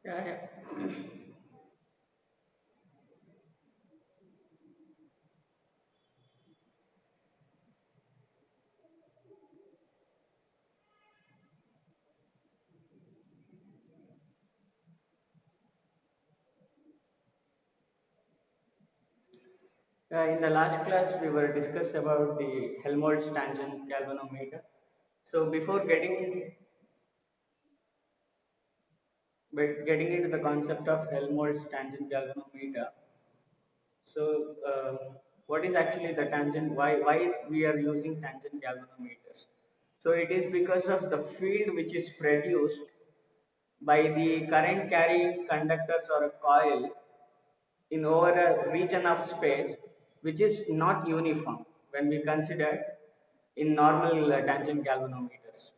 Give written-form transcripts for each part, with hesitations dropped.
Yeah, yeah. In the last class, we were discussed about the Helmholtz tangent galvanometer. So before getting into the concept of Helmholtz tangent galvanometer, so what is actually the tangent? Why we are using tangent galvanometers? So it is because of the field which is produced by the current carrying conductors or a coil in over a region of space which is not uniform when we consider in normal tangent galvanometers.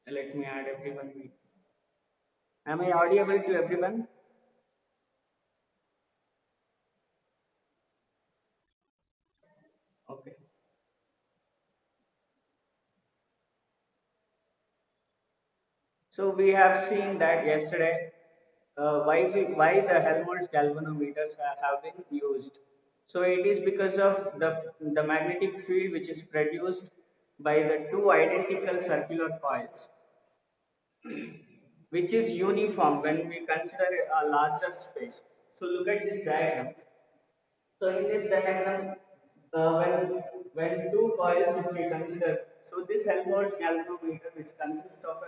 Let me add everyone. Am I audible to everyone? Okay. So we have seen that yesterday why the Helmholtz galvanometers have been used. So it is because of the magnetic field which is produced by the two identical circular coils, which is uniform when we consider a larger space. So look at this diagram. So in this diagram, when two coils if we consider, so this Helmholtz galvanometer which consists of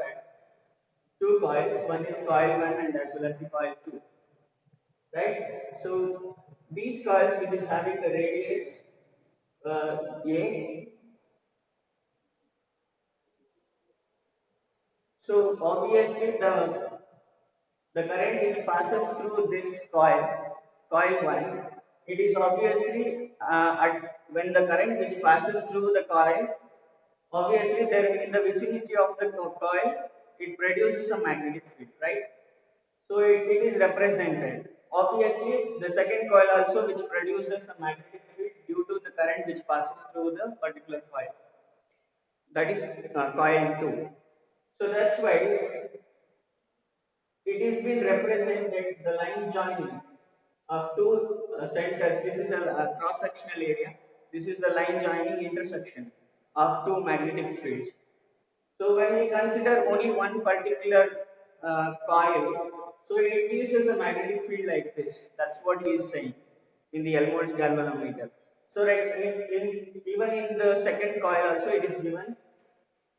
two coils, one is coil 1 and as well as the coil 2, right? So these coils which is having the radius A, so obviously the current which passes through this coil 1, it is obviously when the current which passes through the coil, obviously there in the vicinity of the coil, it produces a magnetic field, right? So it is represented. Obviously, the second coil also which produces a magnetic field due to the current which passes through the particular coil. That is coil 2. So that's why it is been represented the line joining of two centers. This is a cross-sectional area. This is the line joining intersection of two magnetic fields. So when we consider only one particular coil, so it gives us a magnetic field like this. That's what he is saying in the Helmholtz galvanometer. So right, even in the second coil also it is given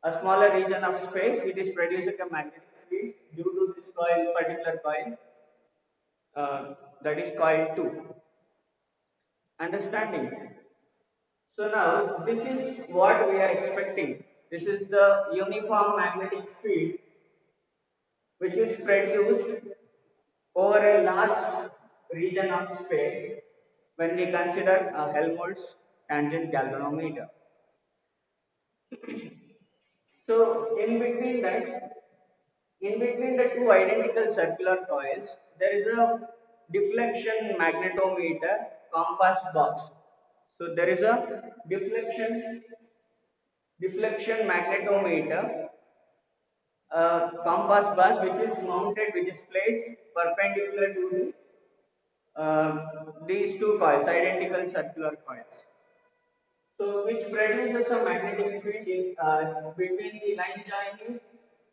a smaller region of space. It is producing a magnetic field due to this coil, particular coil, that is coil 2. Understanding? So now this is what we are expecting. This is the uniform magnetic field which is produced over a large region of space when we consider a Helmholtz tangent galvanometer. So in between the two identical circular coils, there is a deflection magnetometer compass box. So there is a deflection magnetometer compass box which is placed perpendicular to these two coils, identical circular coils. So which produces a magnetic field between the line joining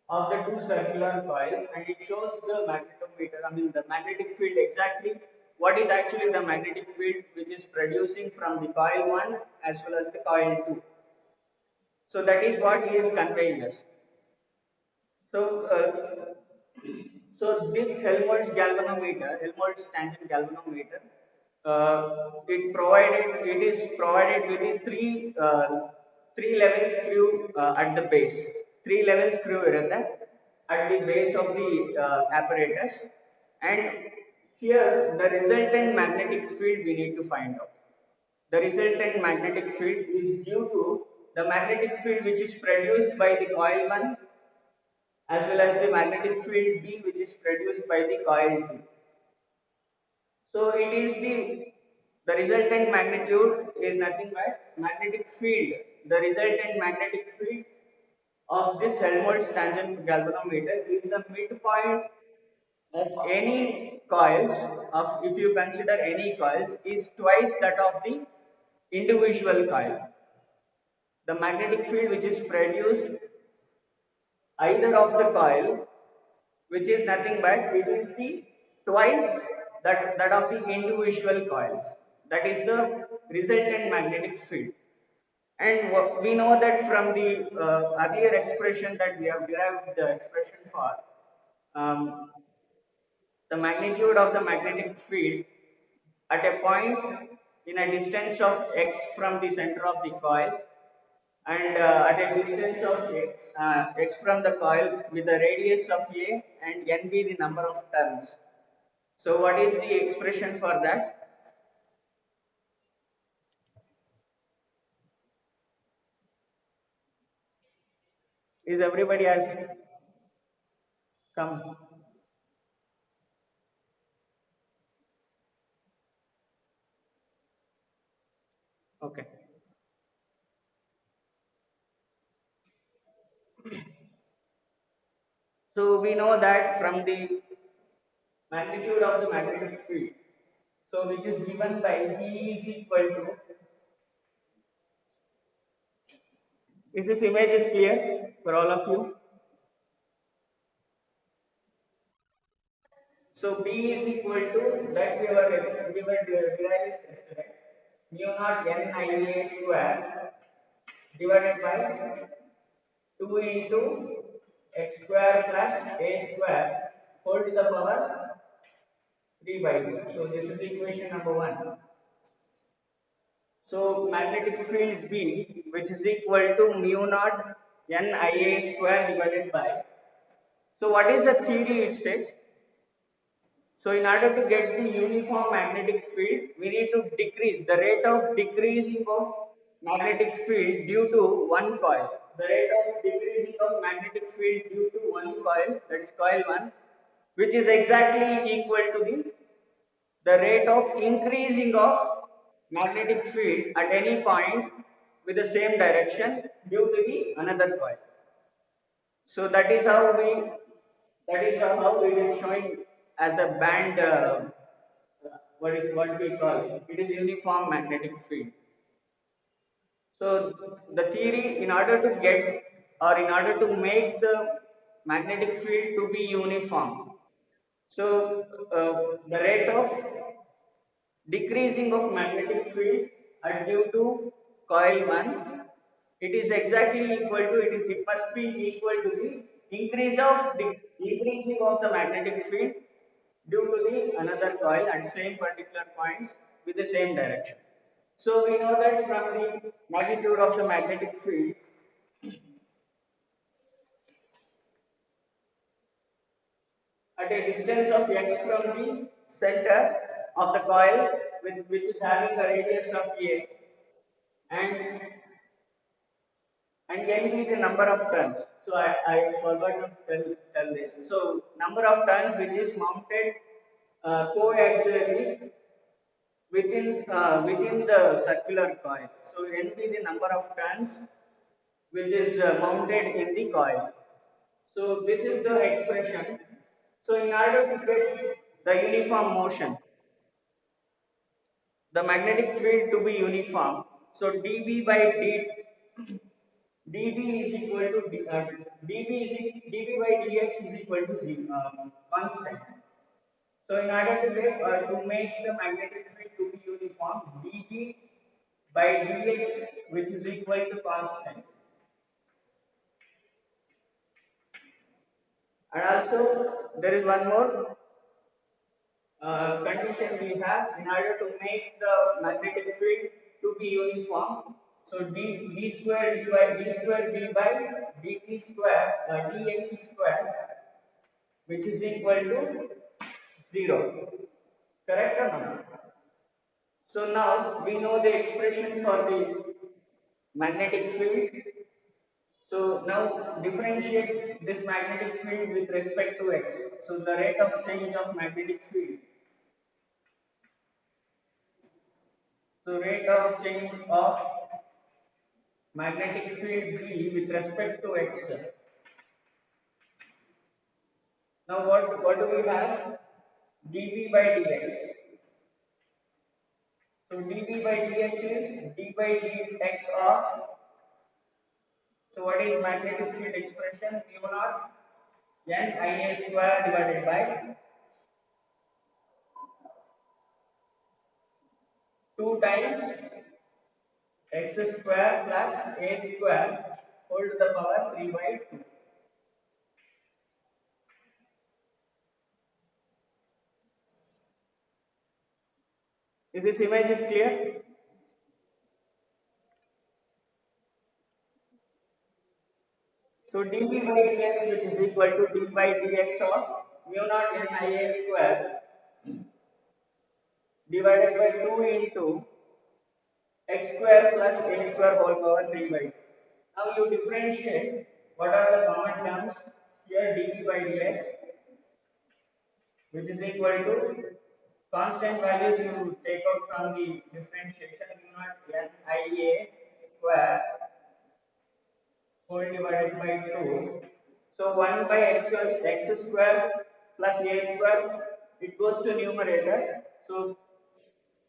of the two circular coils, and it shows the magnetometer, I mean the magnetic field exactly what is actually the magnetic field which is producing from the coil 1 as well as the coil 2. So that is what he is conveying us. So, so this Helmholtz tangent galvanometer, it is provided with the three level screw at the base, three level screw at the base of the apparatus, and here the resultant magnetic field we need to find out. The resultant magnetic field is due to the magnetic field which is produced by the coil 1 as well as the magnetic field B which is produced by the coil 2. So it is the resultant magnitude is nothing but magnetic field. The resultant magnetic field of this Helmholtz tangent galvanometer is the midpoint of any coils of, if you consider any coils, is twice that of the individual coil. The magnetic field which is produced either of the coil, which is nothing but we will see twice that of the individual coils. That is the resultant magnetic field. And we know that from the earlier expression that we have derived the expression for um, the magnitude of the magnetic field at a point in a distance of x from the center of the coil, and at a distance of x from the coil with the radius of a and n be the number of turns. So what is the expression for that? Is everybody has come? Okay. So we know that from the magnitude of the magnetic field, so which is given by B is equal to, is this image is clear for all of you? So B is equal to that we were deriving yesterday, mu naught n I a square divided by 2 into x square plus a square whole to the power 3 by 2. So this is equation number 1. So magnetic field B, which is equal to mu naught n I a square divided by. So what is the theory it says? So in order to get the uniform magnetic field, we need to decrease the rate of decreasing of magnetic field due to one coil. The rate of decreasing of magnetic field due to one coil, that is coil 1, which is exactly equal to the rate of increasing of magnetic field at any point with the same direction due to the another coil. So that is how it is showing as a band. What we call it? It is uniform magnetic field. So the theory, in order to get or in order to make the magnetic field to be uniform, so the rate of decreasing of magnetic field are due to coil 1, it is exactly equal to it must be equal to the increasing of the magnetic field due to the another coil at same particular points with the same direction. So we know that from the magnitude of the magnetic field at a distance of x from the center of the coil, which is having a radius of a, and n be the number of turns. So I forgot to tell this. So number of turns which is mounted coaxially within the circular coil. So n be the number of turns which is mounted in the coil. So this is the expression. So in order to get the uniform motion, the magnetic field to be uniform, so dB by dB is equal to dB by dx is equal to constant. So in order to get to make the magnetic field to be uniform, dB by dx, which is equal to constant. And also there is one more condition we have in order to make the magnetic field to be uniform. So d square d by d square d by dt square dx square, which is equal to 0. Correct or not? So now we know the expression for the magnetic field. So now differentiate this magnetic field with respect to x. So the rate of change of magnetic field. So rate of change of magnetic field B with respect to x. Now what do we have? dB by dx. So dB by dx is d by dx of, so what is magnetic field expression? Mu naught n Ia square divided by 2 times x square plus a square whole to the power 3 by 2. Is this image is clear? So dB by dx, which is equal to d by dx of mu naught n Ia square divided by 2 into x square plus a square whole power 3 by 2. Now you differentiate what are the common terms here. dB by dx, which is equal to constant values you take out from the differentiation, mu naught n Ia square whole divided by 2. So 1 by x square plus a square, it goes to numerator. So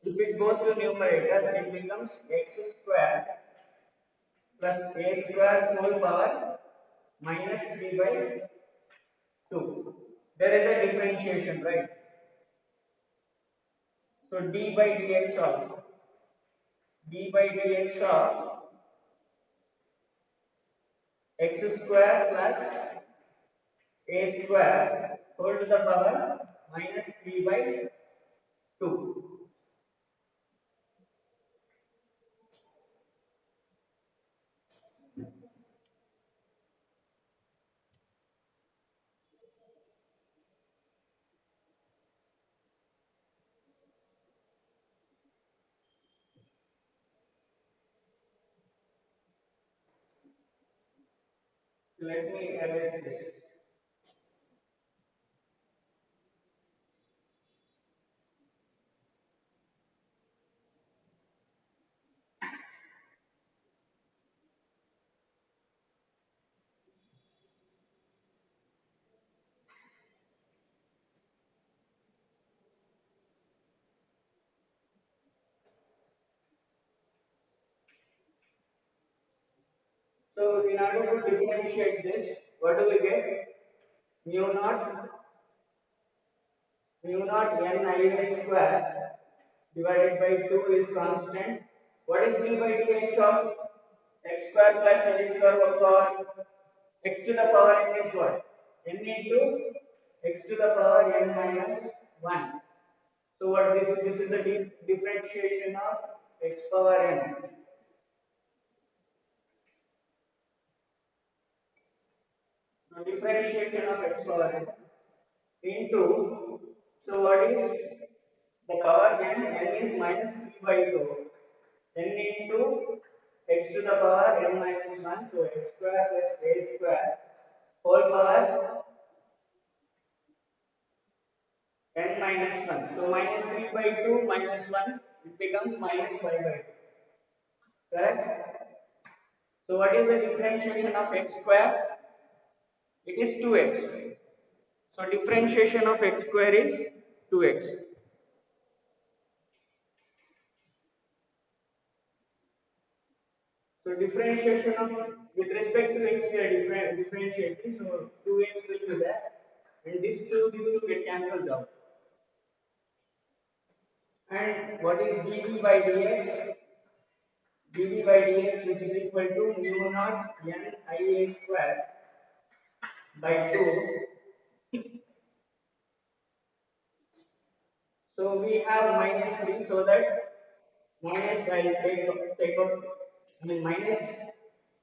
if it goes to numerator, it becomes x square plus a square whole power minus 3 by 2. There is a differentiation, right? So d by dx of x square plus a square whole to the power minus 3 by 2. Let me erase this. So in order to differentiate this, what do we get? Mu naught n Ia square divided by 2 is constant. What is d by dx of x square plus a square whole power? X to the power n is what? N into x to the power n minus 1. So what this is the differentiation of x power n. So differentiation of x power n into, so what is the power n? N is minus 3 by 2. N into x to the power n minus 1. So x square plus a square whole power n minus 1. So minus 3 by 2 minus 1, it becomes minus 5 by 2. Correct? So what is the differentiation of x square? It is 2x. So differentiation of x square is 2x. So differentiation of, with respect to x we are differentiating. So 2x will be there, and this 2 get cancelled out. And what is dB by dx? dB by dx, which is equal to mu naught n Ia square by 2. So we have minus 3, so that minus I will take out, I mean minus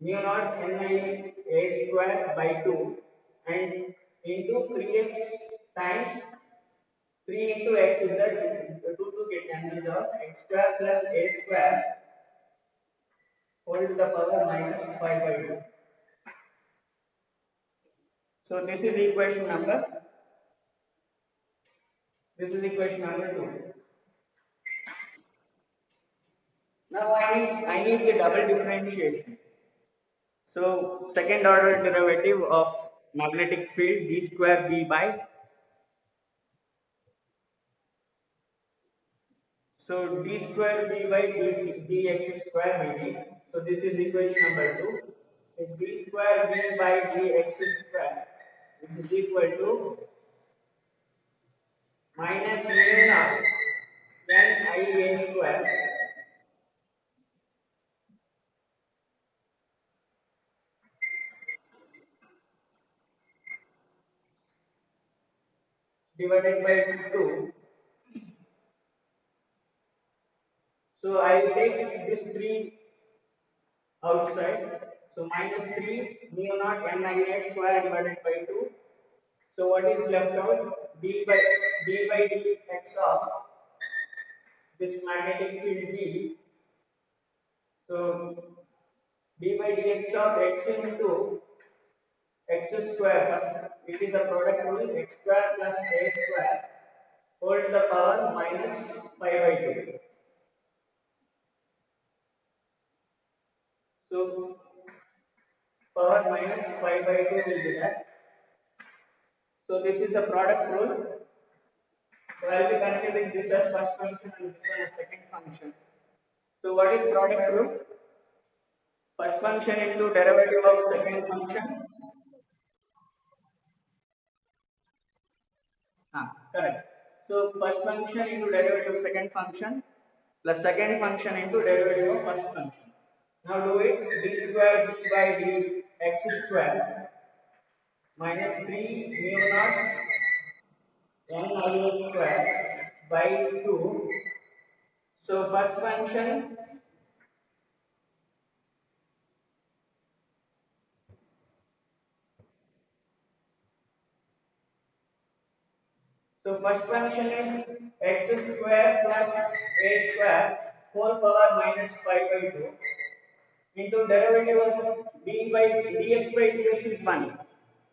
mu naught n I a square by 2 and into 3x times 3 into x is that 2 get cancelled out, x square plus a square whole to the power minus 5 by 2. So this is equation number, this is equation number 2. Now I need the double differentiation. So second order derivative of magnetic field d square b by, so d square b by dx square dt. So this is equation number 2. So d square b by dx square, which is equal to minus mu naught n I a square divided by 2. So I will take this 3 outside. So minus 3 mu naught n I a square divided by 2. So what is left out? D by dx of this magnetic field B. So d by dx of x into x square first. It is a product rule, x square plus a square whole to the power minus 5 by 2. So power minus 5 by 2 will be that. So this is the product rule. So I will be considering this as first function and this one as second function. So what is product rule? First function into derivative of second function. Correct. So first function into derivative of second function plus second function into derivative of first function. Now do it. D square b by dx square minus 3 mu naught n I a square by 2. So first function, so first function is x square plus a square whole power minus 5 by 2 into derivative of d by dx is 1.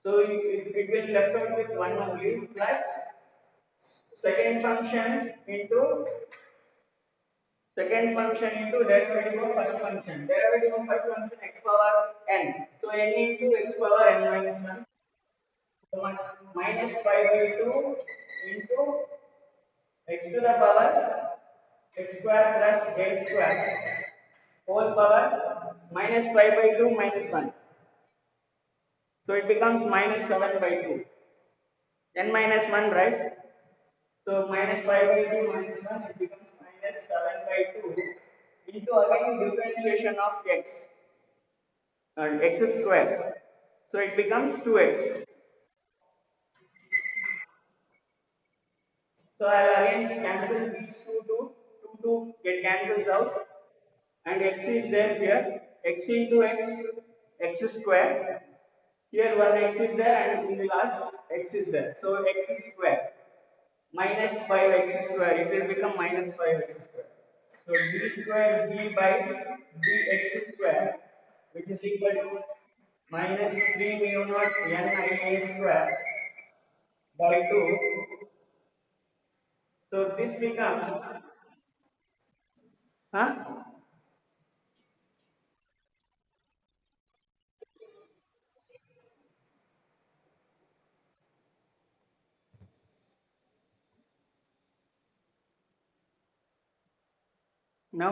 So it will left out with 1 only plus second function into derivative of first function. Derivative of first function x power n. So n into x power n minus 1. So minus 5 by 2 into x to the power x square plus a square whole power minus 5 by 2 minus 1. So it becomes minus 7 by 2. N minus 1, right? So minus 5 by 2 minus 1, it becomes minus 7 by 2 into again differentiation of x and x square. So it becomes 2x. So I will again cancel these two get cancels out, and x is there here, x into x square. Here one x is there and in the last x is there. So x square minus 5x square, it will become minus 5x square. So d square b by dx square, which is equal to minus 3 mu naught n I a square by 2. So this becomes, huh? No?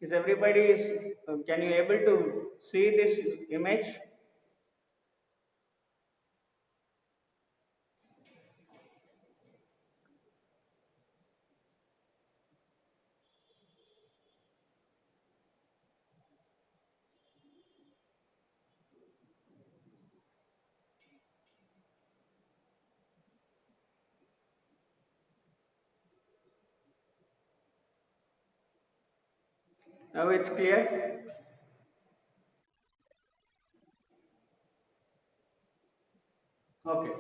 Is everybody can you able to see this image? Now it's clear? Okay.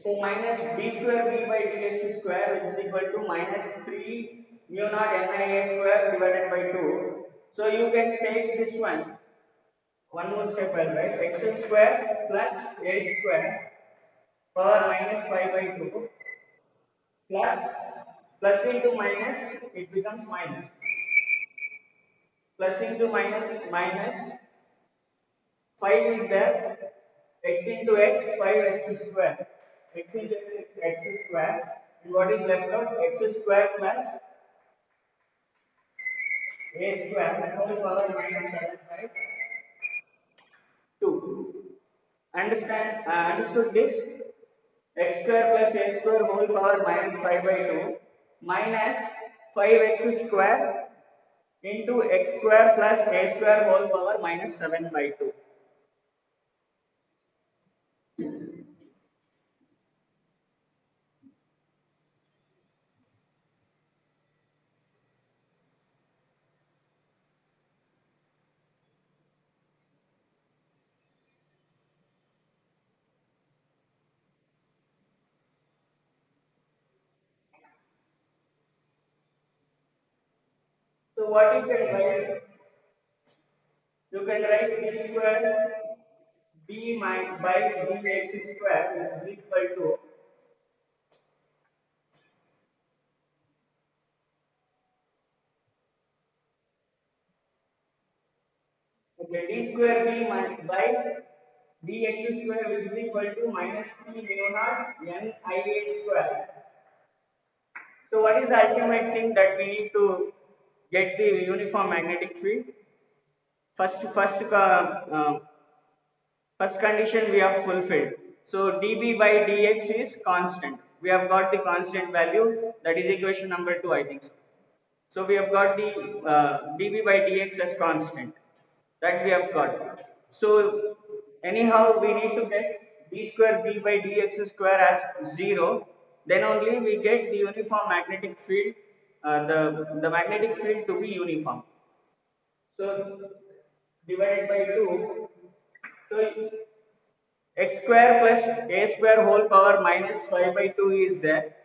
So minus d square b by dx square, which is equal to minus 3 mu naught n I a square divided by 2. So you can take this one more step, I'll write x square plus a square power minus 5 by 2 plus plus into minus, it becomes minus, plus into minus minus, 5 is there, x into x, 5x square, x into x square, and what is left out? X square plus a square whole power minus 7 by 2. Understood this? X square plus a square whole power minus 5 by 2 minus 5x square into x square plus a square whole power minus 7 by 2. So what you can write? You can write b square b by dx square is equal to, okay, d square b by dx square is equal to minus 3 mu naught n ia square. So what is the ultimate thing that we need to get the uniform magnetic field? First condition we have fulfilled. So dB by dx is constant. We have got the constant value. That is equation number 2, I think so. So we have got the dB by dx as constant. That we have got. So anyhow we need to get d square b by dx square as 0. Then only we get the uniform magnetic field, the magnetic field to be uniform. So divided by 2. So x square plus a square whole power minus 5 by 2 is there.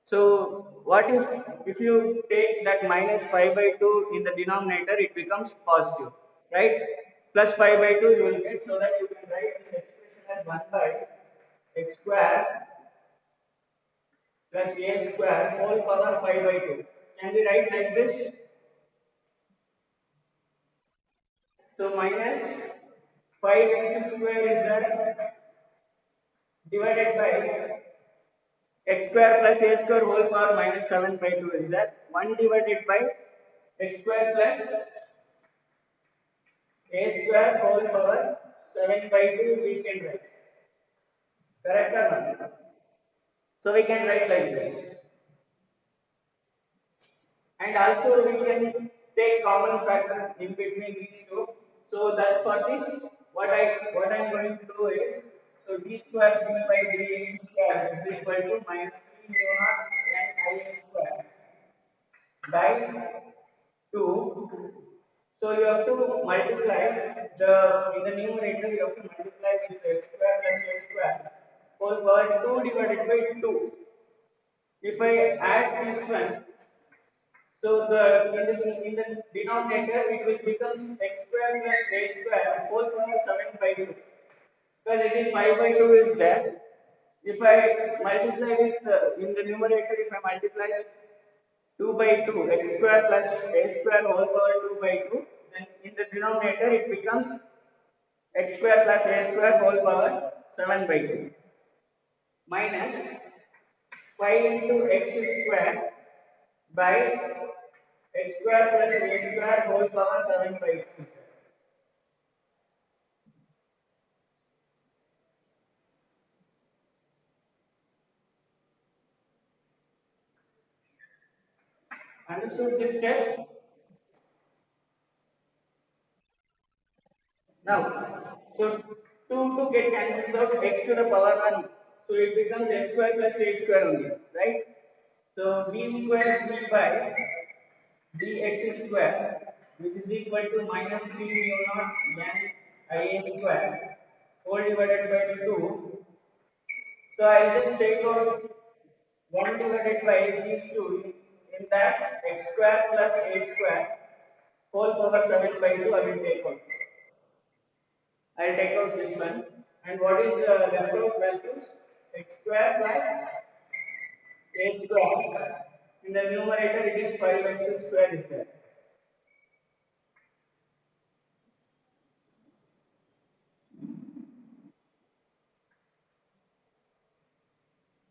So what if you take that minus 5 by 2 in the denominator, it becomes positive, right? Plus 5 by 2 you will get, so that you can write this expression as 1 by x square plus a square whole power 5 by 2. Can we write like this? So minus 5x square is there, divided by x square plus a square whole power minus 7 by 2 is that 1 divided by x square plus a square whole power 7 by 2 we can write. Correct or not? So we can write like this. And also we can take common factor in between these two. So that for this, what I am going to do is, so d square b by dx square is equal to minus 3 mu naught n I square by 2. So you have to multiply the, in the numerator you have to multiply with x square plus a square whole power 2 divided by 2. If I add this one, so the in the denominator it will become x square plus a square whole power 7 by 2. Because it is 5 by 2 is there. If I multiply with in the numerator, if I multiply with 2 by 2 x square plus a square whole power 2 by 2, then in the denominator it becomes x square plus a square whole power 7 by 2 minus 5 into x square by x square plus a square whole power 7 by 2. Understood this steps? Now, so 2 to get cancels out x to the power 1. So it becomes x square plus a square only, right? So b square b by dx square, which is equal to minus 3 mu naught n ia square whole divided by 2. So I'll just take out 1 divided by these two, in that x square plus a square whole power 7 by 2 I will take out. I'll take out this one. And what is the left out values? x square plus a square. In the numerator, it is 5x square is there.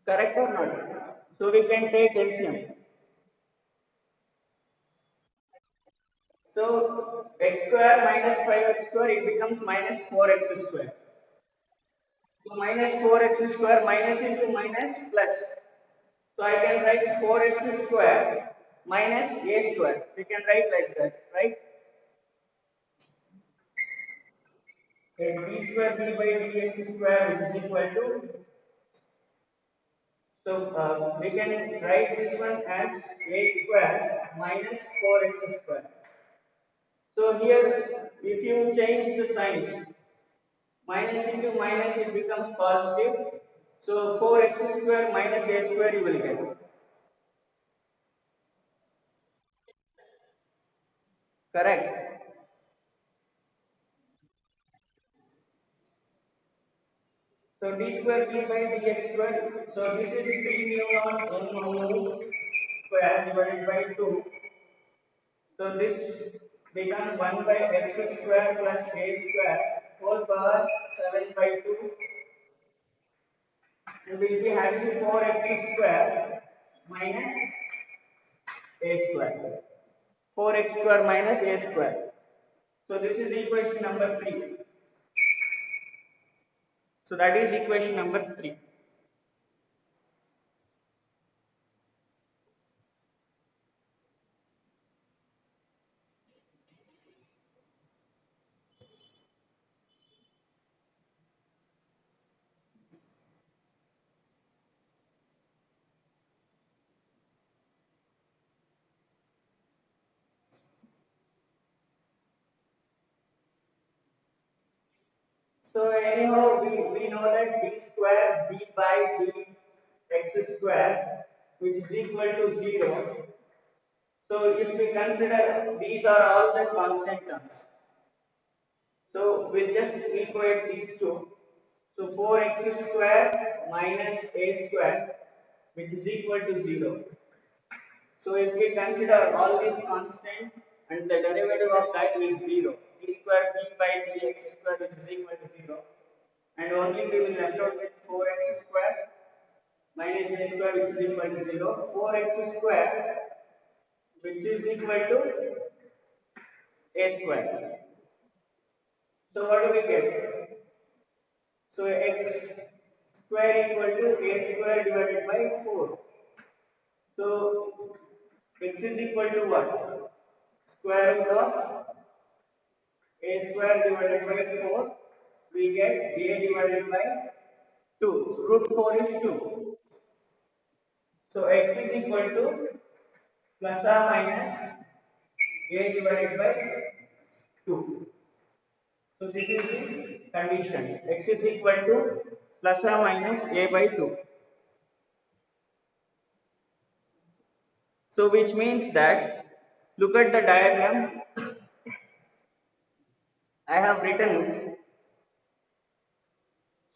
Correct or not? So we can take LCM. So x square minus 5x square, it becomes minus 4x square. So minus 4x square minus into minus plus. So I can write 4x square minus a square. We can write like that, right? Okay, d square b by dx square is equal to. So we can write this one as a square minus 4x square. So here, if you change the signs, minus into minus, it becomes positive. So 4x square minus a square you will get. Correct. So d square b by dx square. So this is 3 mu naught n mu square divided by 2. So this becomes 1 by x square plus a square whole power 7 by 2. And we'll be having 4x square minus a square. 4x square minus a square. So this is equation number 3. So that is equation number 3. So anyhow, we know that d square b by d x square, which is equal to 0. So if we consider these are all the constant terms. So we'll just equate these two. So 4x square minus a square, which is equal to 0. So if we consider all these constant and the derivative of that is 0, d square b by dx square, which is equal to 0, and only we will left out with 4x square minus a square, which is equal to 0, 4x square, which is equal to a square. So what do we get? So x square equal to a square divided by 4. So x is equal to what? Square root of a square divided by 4. We get a divided by 2. So root 4 is 2. So x is equal to plus or minus a divided by 2. So this is the condition. X is equal to plus or minus a by 2. So which means that, look at the diagram I have written.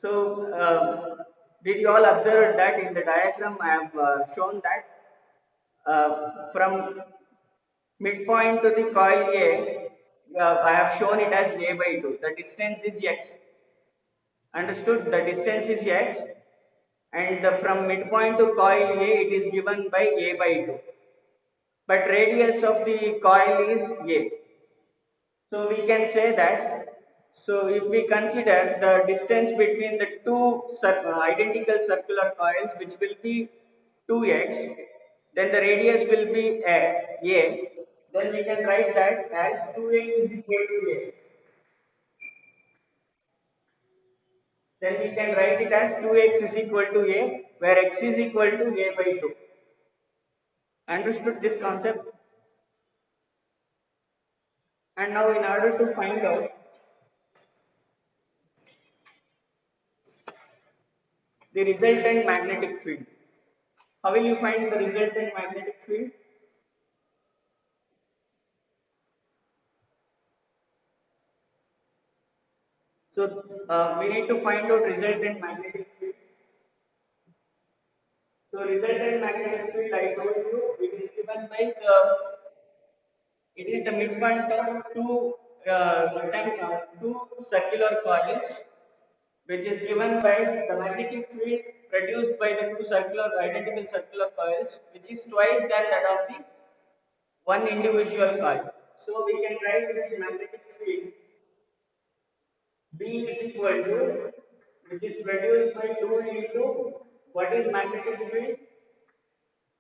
So did you all observe that in the diagram I have shown that from midpoint to the coil A, I have shown it as a by 2. The distance is x. Understood? The distance is x, and from midpoint to coil A, it is given by a by 2. But radius of the coil is a. So we can say that. So if we consider the distance between the two identical circular coils, which will be 2x, then the radius will be a. Then we can write that as 2x is equal to a. Then we can write it as 2x is equal to a, where x is equal to a by 2. Understood this concept? And now in order to find out the resultant magnetic field, how will you find the resultant magnetic field? So we need to find out resultant magnetic field. So resultant magnetic field, I told you, it is given by it is the midpoint of two circular coils, which is given by the magnetic field produced by the two circular identical circular coils, which is twice that of the one individual coil. So we can write this magnetic field B is equal to, which is produced by 2 into, what is magnetic field?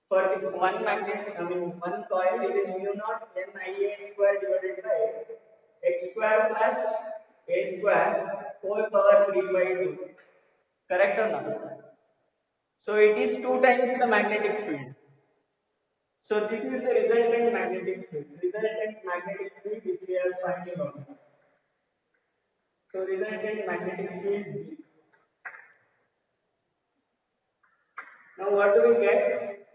For the one one coil, it is mu naught n I A square divided by x square plus a square whole power 3 by 2. Correct or not? So it is 2 times the magnetic field. So this is the resultant magnetic field. Resultant magnetic field which we are finding out. So resultant magnetic field B. Now what do we get?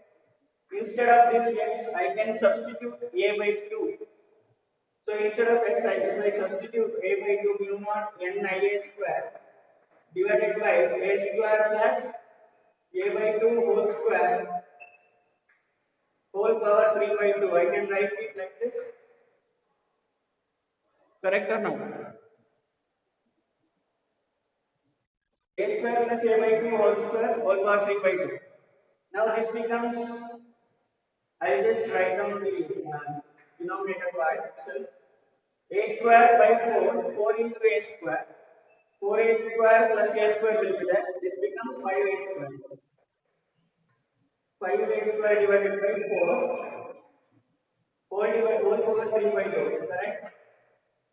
Instead of this x, I can substitute a by 2. So instead of x, if I substitute a by 2 mu naught n I A square divided by a square plus a by 2 whole square whole power 3 by 2. I can write it like this. Correct or no? A square plus a by 2 whole square whole power 3 by 2. Now this becomes, I'll just write down the denominator part itself. A square by 4, 4 into a square. 4a square plus a square will be there. It becomes 5a square. 5a square divided by 4 whole over 3 by 2. Correct?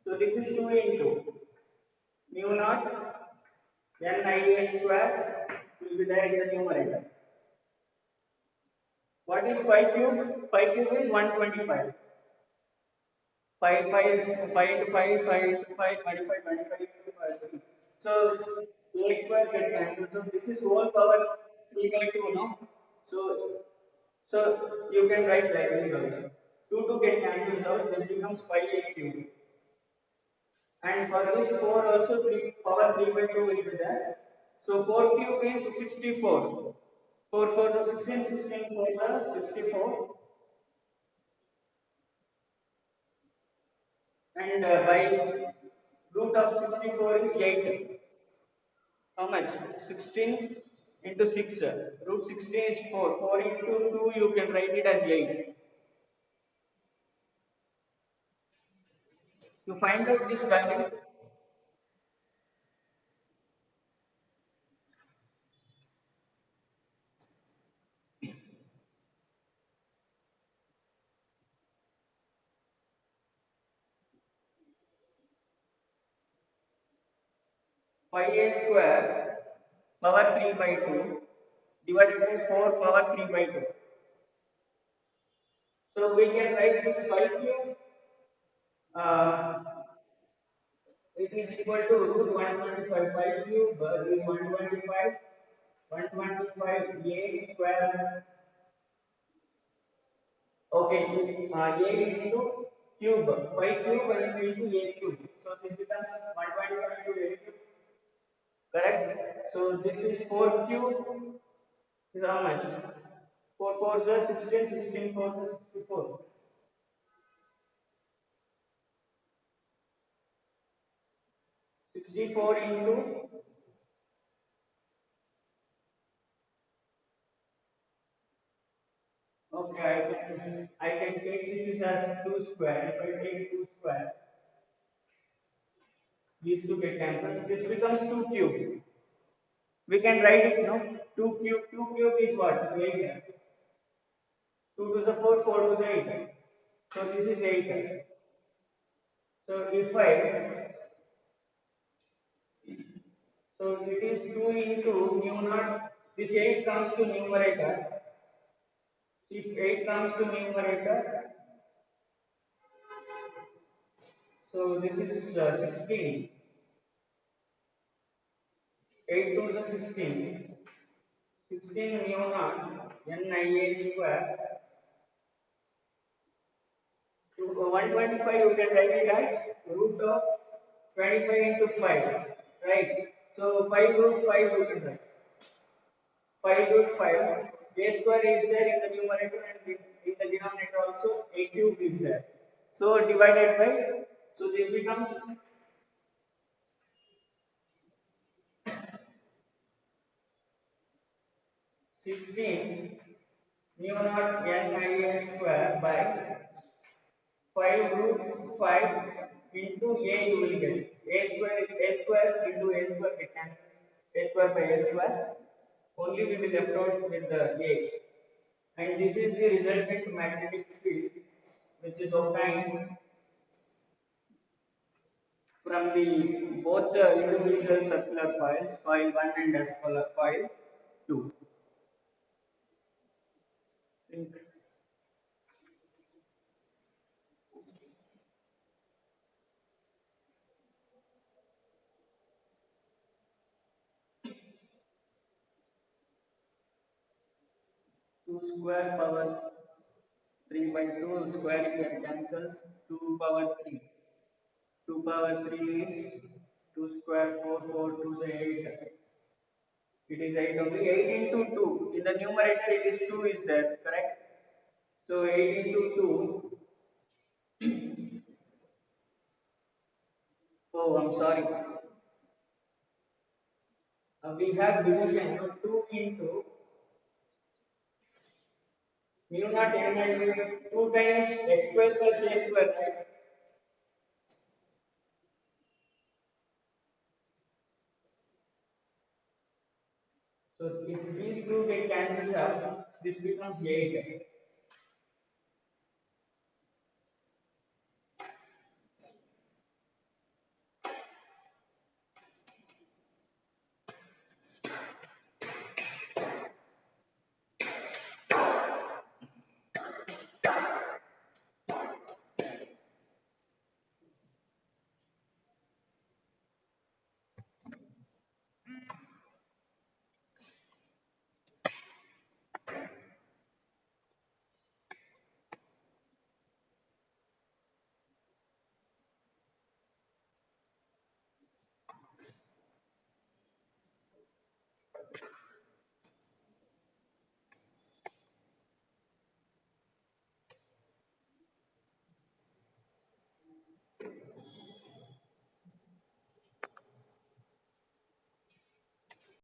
So this is 2 into mu naught n I A square will be there in the numerator. What is 5 cube? 5 cube is 125. 5 is 5 into 5, 5 into 5, 25, 25 into 5. So a square get cancelled. So this is whole power 3 by 2, no? So you can write like this also. 2 get cancelled out. This becomes 5a cube. And for this 4 also power 3 by 2 will be there. So 4 cube is 64. 4 4 is 16, 16 4 is 64. And by root of 64 is 8. How much? 16 into 6. Root 16 is 4. 4 into 2 you can write it as 8. To find out this value, phi a square power 3 by 2 divided by 4 power 3 by 2. So we can write this phi cube. Uh, it is equal to root 125. Phi cube is 125. 125 a square. Okay, a into cube. Phi cube and into a cube. So this becomes 125 to a cube. Correct? So this is 4 cube is how much? 4 4 is 16, 16 4 is 64. 64 into, okay, I can take this as 2 square. If I take 2 square, these two get cancelled. This becomes 2 cube. We can write it, no? 2 cube is what? 8. 2 to the 4, 4 to the 8. So this is 8. So if I, so it is 2 into mu naught. This 8 comes to numerator. If 8 comes to numerator, so this is 16. 8 to the 16. 16 mu naught n I A square. To 125 you can write it as root of 25 into 5. Right? So 5 root 5 you can write. 5 root 5 a square is there in the numerator and in the denominator also a cube is there. So divided by, so this becomes 16 mu naught n I a square by 5 root 5 into a you will get a square into a square it cancels a square by a square only we will left out with the a, and this is the resultant magnetic field which is obtained from the both the individual circular coils coil 1 and S coil 2. Think 2 square power 3 by 2 square here cancels 2 power 3. 2 power 3 is 2 square 4 4 2 is 8. It is 8 only 8 into 2. In the numerator it is 2 is there, correct? So 8 into 2. Oh, I'm sorry. We have division of 2 into mu naught n and 2 times x square plus a square, right? So if these two get cancelled out, this becomes 8.